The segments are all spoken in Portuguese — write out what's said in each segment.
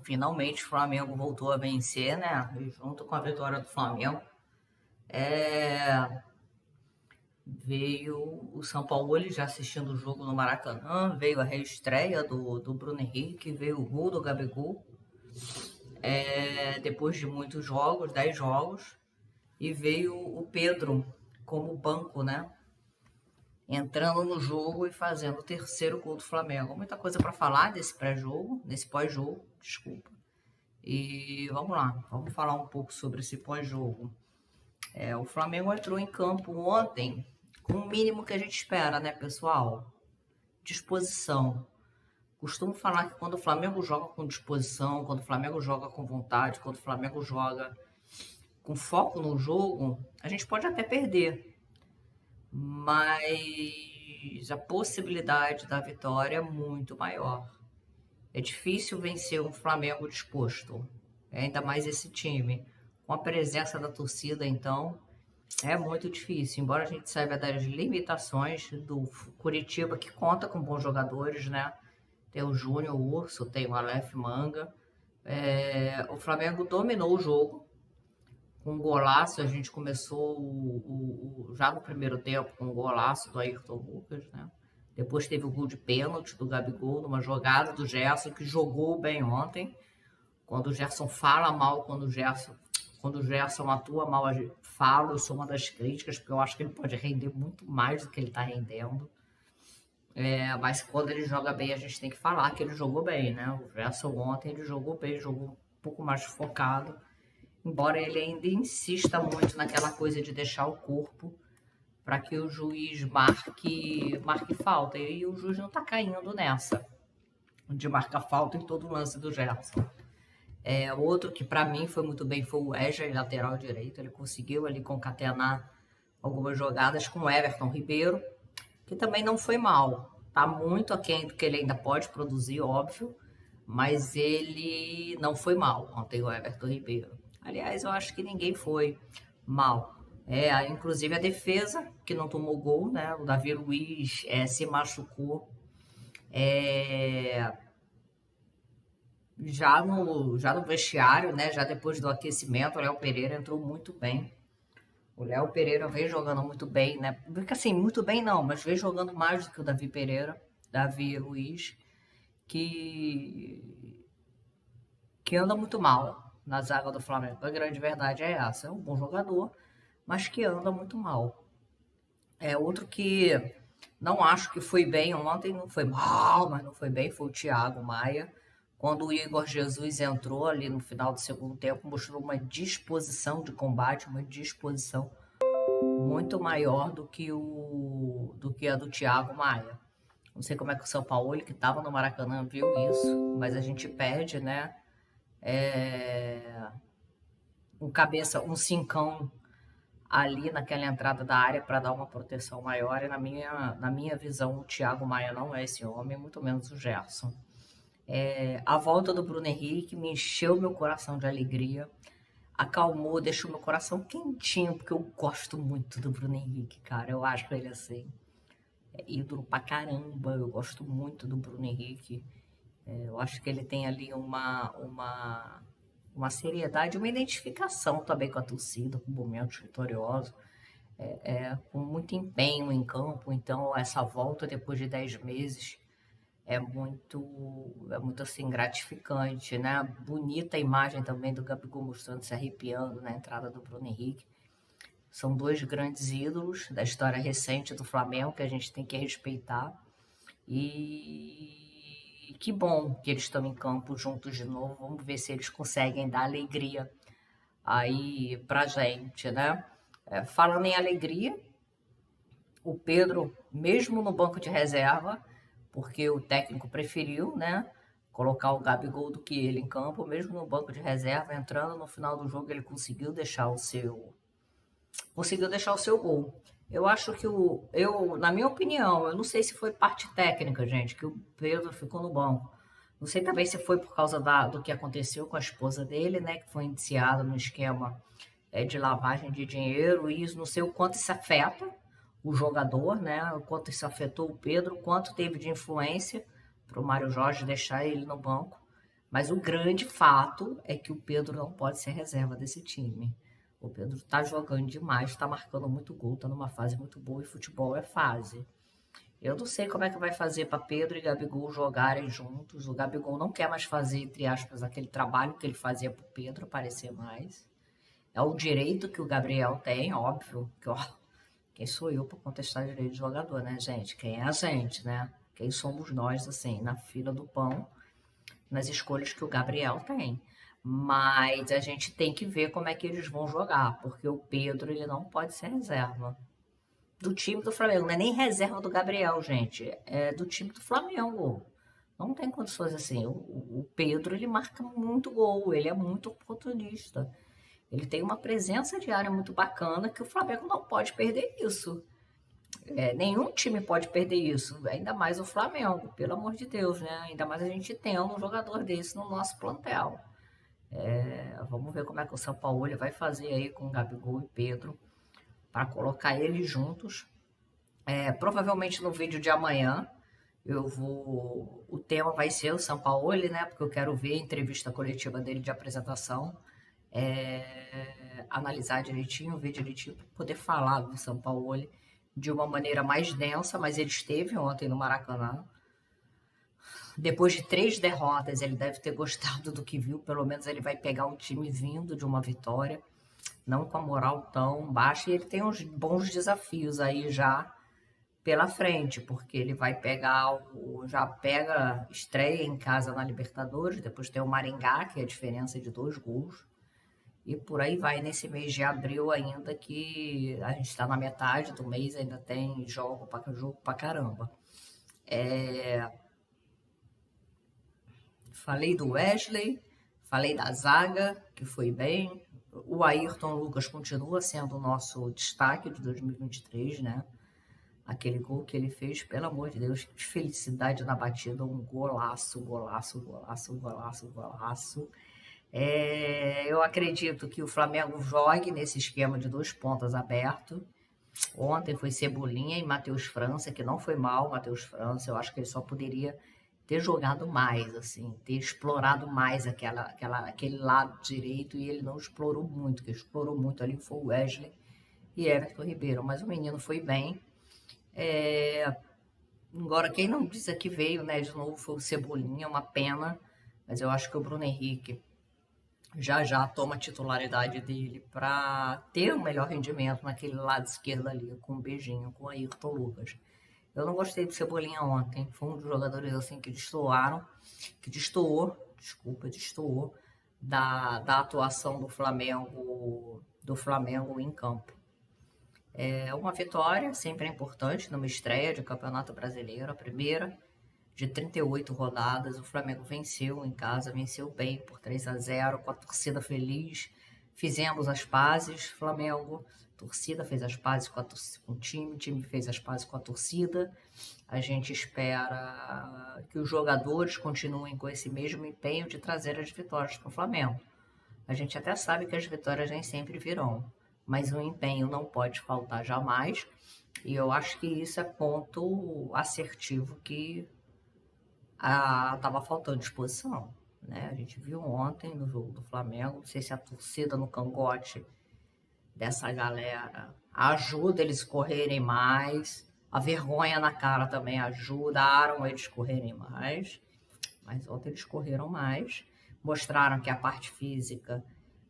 Finalmente o Flamengo voltou a vencer, né? E junto com a vitória do Flamengo, é, veio o São Paulo ele já assistindo o jogo no Maracanã, veio a reestreia do Bruno Henrique, veio o gol do Gabigol, depois de muitos jogos, 10 jogos, e veio o Pedro como banco, né? Entrando no jogo e fazendo o terceiro gol do Flamengo. Muita coisa para falar desse pré-jogo, desse pós-jogo, desculpa. E vamos lá, vamos falar um pouco sobre esse pós-jogo. O Flamengo entrou em campo ontem com o mínimo que a gente espera, né, pessoal? Disposição. Costumo falar que quando o Flamengo joga com disposição, quando o Flamengo joga com vontade, quando o Flamengo joga com foco no jogo, a gente pode até perder, mas a possibilidade da vitória é muito maior. É difícil vencer um Flamengo disposto, ainda mais esse time. Com a presença da torcida, então, é muito difícil. Embora a gente saiba das limitações do Curitiba, que conta com bons jogadores, né? Tem o Júnior, o Urso, tem o Aleph Manga. O Flamengo dominou o jogo com um golaço. A gente começou já no primeiro tempo com um golaço do Ayrton Lucas, né? Depois teve o gol de pênalti do Gabigol, numa jogada do Gerson, que jogou bem ontem. Quando o Gerson fala mal, quando o Gerson atua mal, eu sou uma das críticas, porque eu acho que ele pode render muito mais do que ele está rendendo. Mas quando ele joga bem, a gente tem que falar que ele jogou bem, né? O Gerson ontem ele jogou bem, jogou um pouco mais focado, embora ele ainda insista muito naquela coisa de deixar o corpo para que o juiz marque falta. E o juiz não está caindo nessa, de marcar falta em todo o lance do Gerson. Outro que para mim foi muito bem foi o Wesley, lateral direito. Ele conseguiu ali concatenar algumas jogadas com o Everton Ribeiro, que também não foi mal. Tá muito aquém do que ele ainda pode produzir, óbvio, mas ele não foi mal ontem, o Everton Ribeiro. Aliás, eu acho que ninguém foi mal. Inclusive a defesa, que não tomou gol, né? O Davi Luiz se machucou. Já no vestiário, né? Já depois do aquecimento, o Léo Pereira entrou muito bem. O Léo Pereira vem jogando muito bem, né? Porque assim, muito bem não, mas vem jogando mais do que o Davi Luiz, que anda muito mal na zaga do Flamengo. A grande verdade é essa. É um bom jogador, mas que anda muito mal. Outro que não acho que foi bem ontem, não foi mal, mas não foi bem, foi o Thiago Maia. Quando o Igor Jesus entrou ali no final do segundo tempo, mostrou uma disposição de combate, uma disposição muito maior do que a do Thiago Maia. Não sei como é que o São Paulo, que estava no Maracanã, viu isso, mas a gente perde, né? Um cincão ali naquela entrada da área para dar uma proteção maior. E na minha visão, o Thiago Maia não é esse homem, muito menos o Gerson. A volta do Bruno Henrique me encheu meu coração de alegria, acalmou, deixou meu coração quentinho, porque eu gosto muito do Bruno Henrique, cara. Eu acho ele assim, ídolo pra caramba. Eu gosto muito do Bruno Henrique. Eu acho que ele tem ali uma seriedade, uma identificação também com a torcida, com momentos vitoriosos, com muito empenho em campo. Então, essa volta depois de 10 meses é muito assim, gratificante, né? Bonita a imagem também do Gabigol mostrando, se arrepiando na entrada do Bruno Henrique. São dois grandes ídolos da história recente do Flamengo que a gente tem que respeitar. E que bom que eles estão em campo juntos de novo. Vamos ver se eles conseguem dar alegria aí pra gente, né? Falando em alegria, o Pedro, mesmo no banco de reserva, porque o técnico preferiu, né, colocar o Gabigol do que ele em campo, mesmo no banco de reserva, entrando no final do jogo, ele conseguiu deixar o seu gol. Eu acho que na minha opinião, eu não sei se foi parte técnica, gente, que o Pedro ficou no banco. Não sei também se foi por causa do que aconteceu com a esposa dele, né, que foi indiciada no esquema de lavagem de dinheiro, e isso, não sei o quanto isso afeta o jogador, né, o quanto isso afetou o Pedro, o quanto teve de influência para o Mário Jorge deixar ele no banco. Mas o grande fato é que o Pedro não pode ser reserva desse time. O Pedro tá jogando demais, tá marcando muito gol, tá numa fase muito boa e futebol é fase. Eu não sei como é que vai fazer para Pedro e Gabigol jogarem juntos. O Gabigol não quer mais fazer, entre aspas, aquele trabalho que ele fazia pro Pedro aparecer mais. É o direito que o Gabriel tem, óbvio, que ó, quem sou eu para contestar direito de jogador, né, gente? Quem é a gente, né? Quem somos nós, assim, na fila do pão, nas escolhas que o Gabriel tem. Mas a gente tem que ver como é que eles vão jogar, porque o Pedro ele não pode ser reserva do time do Flamengo, não é nem reserva do Gabriel, gente, é do time do Flamengo. Não tem condições assim. O Pedro ele marca muito gol, ele é muito oportunista. Ele tem uma presença de área muito bacana que o Flamengo não pode perder isso. Nenhum time pode perder isso, ainda mais o Flamengo, pelo amor de Deus, né? Ainda mais a gente tendo um jogador desse no nosso plantel. Vamos ver como é que o São Paulo vai fazer aí com o Gabigol e Pedro para colocar eles juntos. Provavelmente no vídeo de amanhã eu vou. O tema vai ser o Sampaoli, né? Porque eu quero ver a entrevista coletiva dele de apresentação, analisar direitinho, ver direitinho, para poder falar do Sampaoli de uma maneira mais densa, mas ele esteve ontem no Maracanã. Depois de 3 derrotas, ele deve ter gostado do que viu, pelo menos ele vai pegar o time vindo de uma vitória, não com a moral tão baixa, e ele tem uns bons desafios aí já pela frente, porque ele vai pegar já pega estreia em casa na Libertadores, depois tem o Maringá, que é a diferença de 2 gols, e por aí vai nesse mês de abril ainda, que a gente está na metade do mês, ainda tem jogo pra caramba. Falei do Wesley, falei da zaga, que foi bem, o Ayrton Lucas continua sendo o nosso destaque de 2023, né? Aquele gol que ele fez, pelo amor de Deus, que felicidade na batida, um golaço, golaço, golaço, golaço, golaço. Eu acredito que o Flamengo jogue nesse esquema de 2 pontas aberto. Ontem foi Cebolinha e Matheus França, que não foi mal, Matheus França. Eu acho que ele só poderia ter jogado mais, assim, ter explorado mais aquele lado direito, e ele não explorou muito. Quem explorou muito ali foi o Wesley e Everton Ribeiro. Mas o menino foi bem. Agora, quem não disse que veio, né, de novo foi o Cebolinha, uma pena, mas eu acho que o Bruno Henrique já já toma a titularidade dele para ter um melhor rendimento naquele lado esquerdo ali, com um beijinho, com o Ayrton Lucas. Eu não gostei do Cebolinha ontem, foi um dos jogadores assim que destoou da atuação do Flamengo em campo. Uma vitória sempre é importante numa estreia de Campeonato Brasileiro, a primeira de 38 rodadas. O Flamengo venceu em casa, venceu bem por 3-0, com a torcida feliz. Fizemos as pazes, Flamengo, a torcida fez as pazes com o time fez as pazes com a torcida. A gente espera que os jogadores continuem com esse mesmo empenho de trazer as vitórias para o Flamengo. A gente até sabe que as vitórias nem sempre virão, mas o empenho não pode faltar jamais, e eu acho que isso é ponto assertivo que estava faltando disposição. Né? A gente viu ontem no jogo do Flamengo, não sei se a torcida no cangote dessa galera ajuda eles correrem mais, a vergonha na cara também ajudaram eles correrem mais, mas ontem eles correram mais, mostraram que a parte física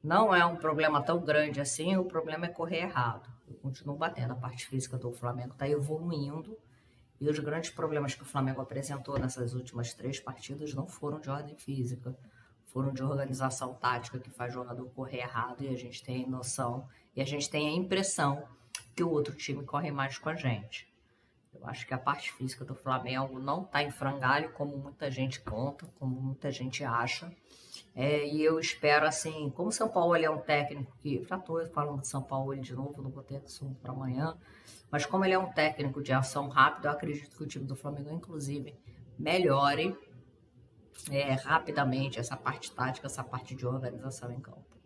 não é um problema tão grande assim, o problema é correr errado. Eu continuo batendo, a parte física do Flamengo está evoluindo, e os grandes problemas que o Flamengo apresentou nessas últimas 3 partidas não foram de ordem física, foram de organização tática, que faz o jogador correr errado, e a gente tem noção, e a gente tem a impressão que o outro time corre mais com a gente. Eu acho que a parte física do Flamengo não está em frangalho, como muita gente conta, como muita gente acha. E eu espero, assim, como o São Paulo é um técnico que... Já estou falando de São Paulo de novo, não vou ter assunto para amanhã. Mas como ele é um técnico de ação rápida, eu acredito que o time do Flamengo, inclusive, melhore rapidamente essa parte tática, essa parte de organização em campo.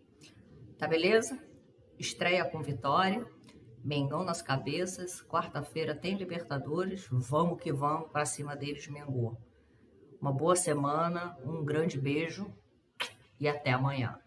Tá beleza? Estreia com vitória. Mengão nas cabeças. Quarta-feira tem Libertadores. Vamos que vamos para cima deles, Mengão. Uma boa semana, um grande beijo e até amanhã.